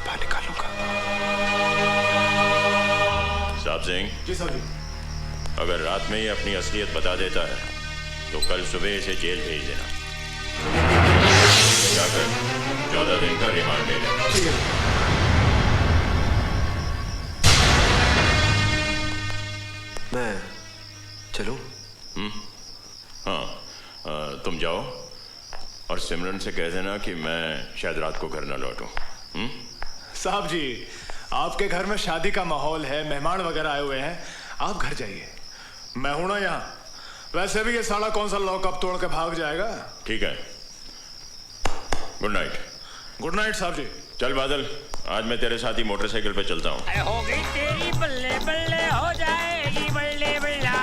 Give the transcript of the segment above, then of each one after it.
सुबह निकालूंगा। साहब सिंह। जी साहब जी। अगर रात में ही अपनी असलियत बता देता है तो कल सुबह इसे जेल भेज देना। जाकर 14 दिन का रिमांड ले लेना। ठीक है। मैं चलूं? हाँ, तुम जाओ और सिमरन से कह देना कि मैं शायद रात को घर न लौटूं। साहब जी, आपके घर में शादी का माहौल है, मेहमान वगैरह आए हुए हैं, आप घर जाइए, मैं हूं ना यहाँ। वैसे भी ये साला कौन सा लॉकअप तोड़ के भाग जाएगा। ठीक है, गुड नाइट। गुड नाइट साहब जी। चल बादल, आज मैं तेरे साथ ही मोटरसाइकिल पे चलता हूँ। हो गई तेरी बल्ले बल्ले हो जाएगी बल्ले बल्ला।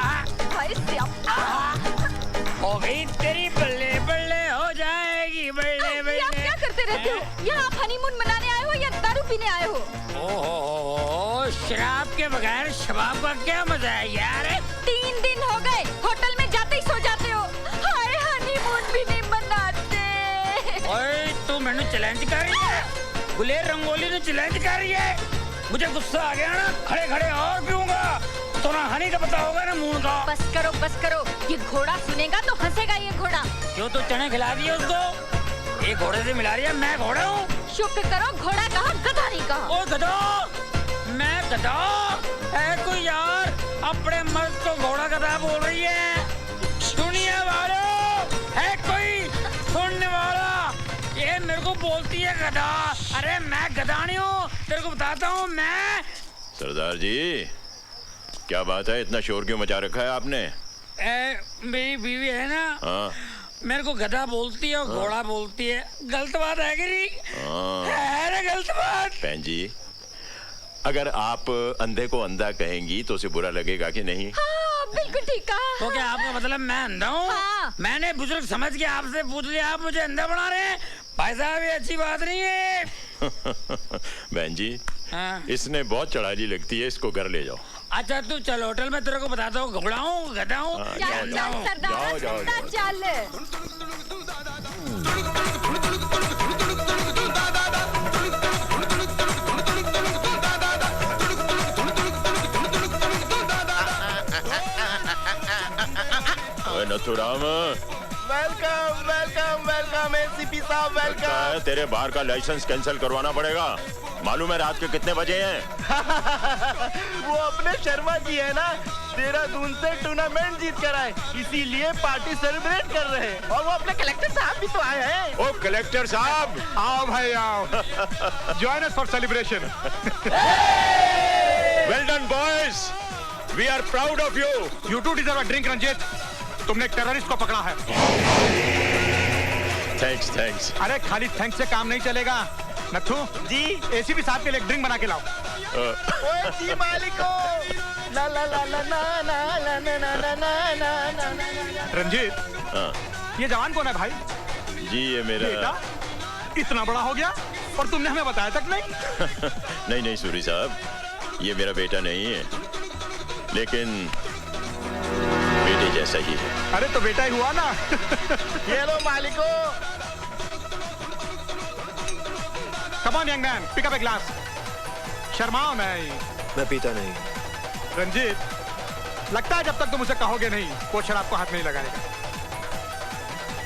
हो गई तेरी बल्ले बल्ले हो जाएगी बल्ले बल्ले। आप क्या करते रहते हो? यहाँ आप हनीमून मनाने आए हो या दारू पीने आए हो? ओहो, शराब के बगैर शबाब का क्या मजा है यार। 3 दिन हो गए होटल में जाते ही सो जाते हो। हाय, हनीमून भी नहीं मनाते। ओए, तू मैंने चैलेंज कर रही है? गुलेर रंगोली ने चैलेंज कर रही है। मुझे गुस्सा आ गया ना, खड़े खड़े और पीऊंगा। तो ना हनी का पता होगा ना मून का। बस करो बस करो, ये घोड़ा सुनेगा तो हंसेगा ये घोड़ा। क्यों तो चने खिला दिए उसको? एक घोड़े से मिला रही है, मैं घोड़ा हूँ। शुक्र करो घोड़ा कहा, गधा नहीं कहा। ओ गधा, मैं गधा है कोई यार, अपने मर्द को घोड़ा गधा बोल रही है। सुनिए वालों, है कोई सुनने वाला? ये मेरे को बोलती है गधा। अरे मैं गधा नहीं हूँ, तेरे को बताता हूँ मैं। सरदार जी, क्या बात है, इतना शोर क्यों मचा रखा है आपने? मेरी बीवी है ना, हाँ। मेरे को गधा बोलती है और घोड़ा बोलती है। गलत बात है कि नहीं? है ना गलत बात? बहन जी, अगर आप अंधे को अंधा कहेंगी तो उसे बुरा लगेगा कि नहीं? हाँ, बिल्कुल ठीक कहा। तो क्या आपका मतलब मैं अंधा हूँ? हाँ। मैंने बुजुर्ग समझ के आपसे पूछ लिया, आप मुझे अंधा बना रहे हैं? भाई साहब, ये अच्छी बात नहीं है। बहन जी, हाँ। इसने बहुत चढ़ाई लगती है, इसको घर ले जाओ। अच्छा तू चल, होटल में तेरे को बताता हूँ, घोड़ा हूँ गधा हूँ। चल चल सरदार, चल। Nathuram, welcome welcome welcome ACP साहब, वेलकम। तेरे बार का लाइसेंस कैंसिल करवाना पड़ेगा। मालूम है रात के कितने बजे हैं? वो अपने शर्मा जी है ना, देहरादून से टूर्नामेंट जीत कर आए, इसीलिए पार्टी सेलिब्रेट कर रहे हैं। और वो अपने कलेक्टर साहब भी तो आए हैं। ओ कलेक्टर साहब, आओ भाई आओ। Join us for celebration. Well done boys, we are proud of you. You too deserve a drink Ranjit, तुमने एक टेररिस्ट को पकड़ा है। Thanks thanks. अरे खाली थैंक्स से काम नहीं चलेगा। नथु जी, एसीपी साहब के लिए एक ड्रिंक बना के लाओ। ओए जी मालिको, ला ला ला ला ना ना ना ना ना ना ना ना ना। रंजीत, ये जवान कौन है भाई? जी ये मेरा बेटा इतना बड़ा हो गया और तुमने हमें बताया तक नहीं। नहीं नहीं सूरी साहब, ये मेरा बेटा नहीं है, लेकिन बेटे जैसा ही है। अरे तो बेटा ही हुआ ना। ये लो मालिको। Come on young man, pick up a glass. शर्माओ नहीं। मैं पीता नहीं। रंजीत, लगता है जब तक तुम उसे कहोगे नहीं वो शराब को हाथ नहीं लगाएगा।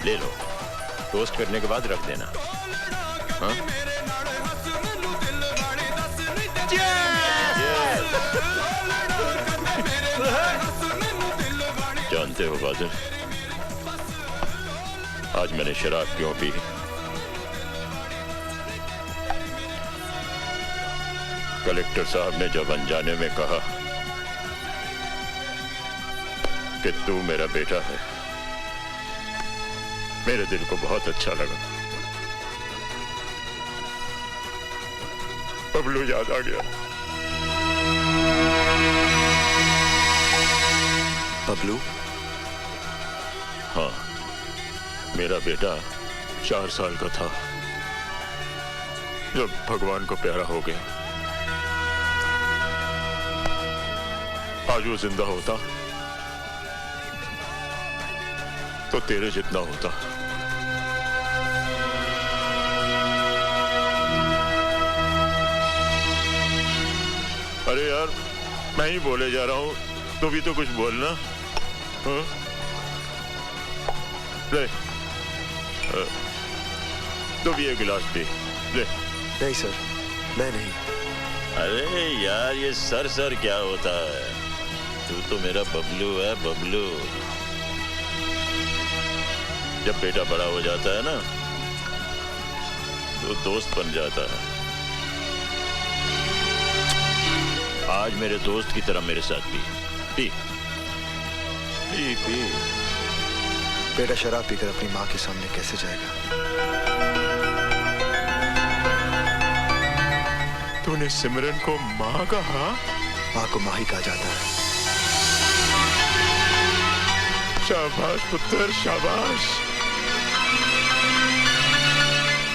ले लो, टोस्ट करने के बाद रख देना। हाँ? जानते हो बादल, आज मैंने शराब क्यों पी? कलेक्टर साहब ने जब अनजाने में कहा कि तू मेरा बेटा है, मेरे दिल को बहुत अच्छा लगा। बबलू याद आ गया। बबलू? हाँ, मेरा बेटा 4 साल का था जब भगवान को प्यारा हो गया। आज वो जिंदा होता तो तेरे जितना होता। अरे यार मैं ही बोले जा रहा हूँ, तू भी तो कुछ बोलना। हाँ? ले तू भी एक गिलास पी ले। नहीं सर, मैं नहीं। अरे यार ये सर सर क्या होता है, तू तो मेरा बबलू है, बबलू। जब बेटा बड़ा हो जाता है ना तो दोस्त बन जाता है। आज मेरे दोस्त की तरह मेरे साथ पी पी पी पी। बेटा शराब पीकर अपनी माँ के सामने कैसे जाएगा? तूने सिमरन को माँ कहा? माँ को माँ ही कहा जाता है। शाबाश पुत्र शाबाश।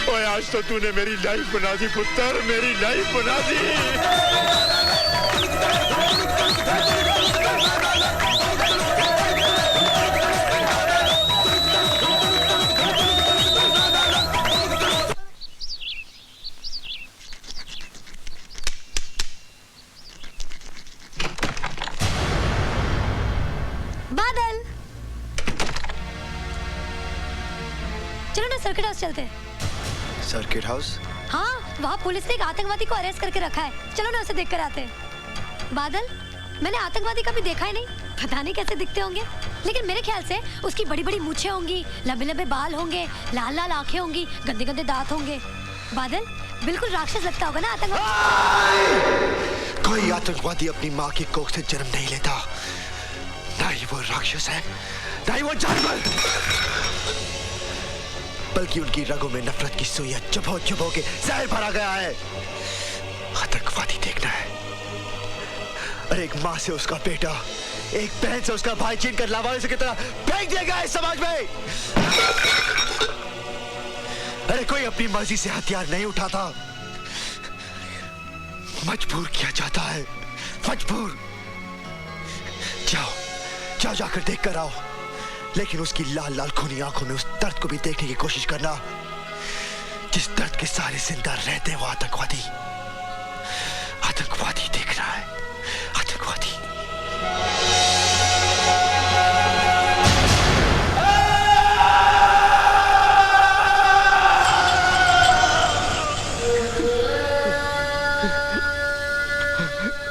ओए आज तो तूने मेरी लाइफ बना दी पुत्र, मेरी लाइफ बना दी। बादल, चलो ना सर्किट हाउस चलते हैं। Circuit house? हाँ, वहाँ पुलिस ने एक आतंकवादी को अरेस्ट करके रखा है। चलो ना उसे देख कर आते हैं। बादल, मैंने आतंकवादी कभी देखा ही नहीं, पता नहीं कैसे दिखते होंगे, लेकिन मेरे ख्याल से उसकी बड़ी बड़ी मूछें होंगी, लंबे लंबे बाल होंगे, लाल लाल आंखें होंगी, गंदे गंदे दांत होंगे। बादल, बिल्कुल राक्षस लगता होगा ना आतंकवादी। कोई आतंकवादी अपनी माँ की कोख से जन्म नहीं लेता। ना ही वो राक्षस है, ना ही वो जानवर, बल्कि उनकी रगों में नफरत की सुइयां चुभो चुभो के जहर भरा गया है। आतंकवादी देखना है, अरे एक माँ से उसका बेटा, एक बहन से उसका भाई छीन कर लावारिस की तरह फेंक दिया गया है समाज में। अरे कोई अपनी मर्जी से हथियार नहीं उठाता, मजबूर किया जाता है, मजबूर। जाओ जाओ जाकर देख कर आओ, लेकिन उसकी लाल लाल खूनी आंखों में उस दर्द को भी देखने की कोशिश करना जिस दर्द के सारे जिंदा रहते हैं। वो आतंकवादी, आतंकवादी देख रहा है, आतंकवादी।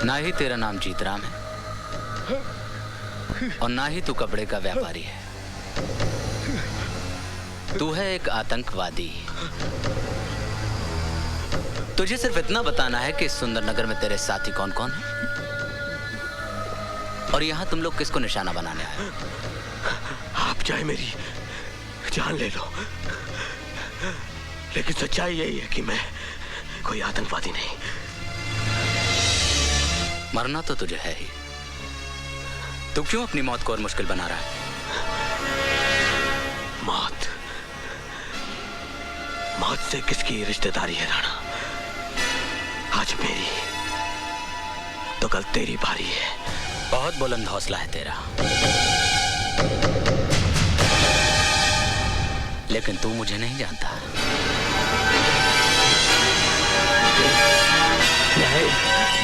ना ही तेरा नाम जीतराम है और ना ही तू कपड़े का व्यापारी है। तू है एक आतंकवादी। तुझे सिर्फ इतना बताना है कि इस सुंदरनगर में तेरे साथी कौन कौन है और यहाँ तुम लोग किसको निशाना बनाने आए हो। आप चाहे मेरी जान ले लो, लेकिन सच्चाई यही है कि मैं कोई आतंकवादी नहीं। मरना तो तुझे है ही, तू क्यों अपनी मौत को और मुश्किल बना रहा है? मौत से किसकी रिश्तेदारी है राणा? आज मेरी तो कल तेरी बारी है। बहुत बुलंद हौसला है तेरा, लेकिन तू मुझे नहीं जानता।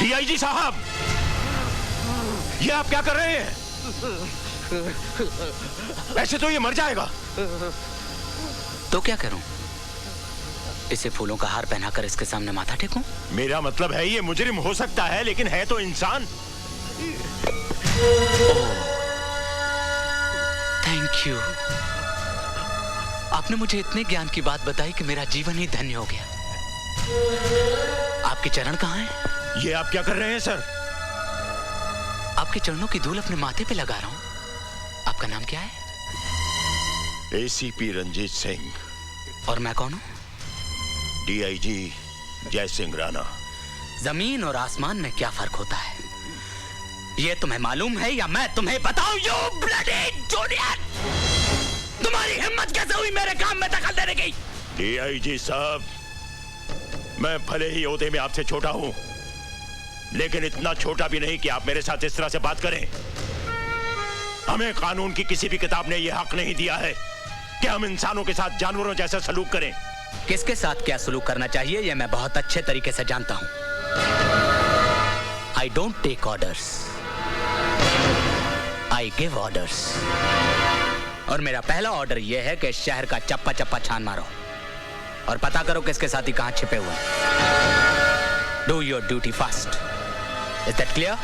डीआईजी साहब, ये आप क्या कर रहे हैं? ऐसे तो ये मर जाएगा। तो क्या करूं? इसे फूलों का हार पहनाकर इसके सामने माथा टेकूं? मेरा मतलब है ये मुजरिम हो सकता है, लेकिन है तो इंसान। Thank you. आपने मुझे इतने ज्ञान की बात बताई कि मेरा जीवन ही धन्य हो गया। आपके चरण कहाँ हैं? ये आप क्या कर रहे हैं सर? आपके चरणों की धूल अपने माथे पे लगा रहा हूं। आपका नाम क्या है? एसीपी रंजीत सिंह। और मैं कौन हूं? डीआईजी जय सिंह राणा। जमीन और आसमान में क्या फर्क होता है, ये तुम्हें मालूम है या मैं तुम्हें बताऊं? यू ब्लडी जूनियर, तुम्हारी हिम्मत कैसे हुई मेरे काम में दखल देने की? डीआईजी साहब, मैं भले ही ओहदे में आपसे छोटा हूं, लेकिन इतना छोटा भी नहीं कि आप मेरे साथ इस तरह से बात करें। हमें कानून की किसी भी किताब ने यह हक नहीं दिया है कि हम इंसानों के साथ जानवरों जैसा सलूक करें। किसके साथ क्या सलूक करना चाहिए यह मैं बहुत अच्छे तरीके से जानता हूं। I don't take orders. I give orders. और मेरा पहला ऑर्डर यह है कि शहर का चप्पा चप्पा छान मारो और पता करो किसके साथी कहां छिपे हुए हैं. Do your duty fast. Is that clear?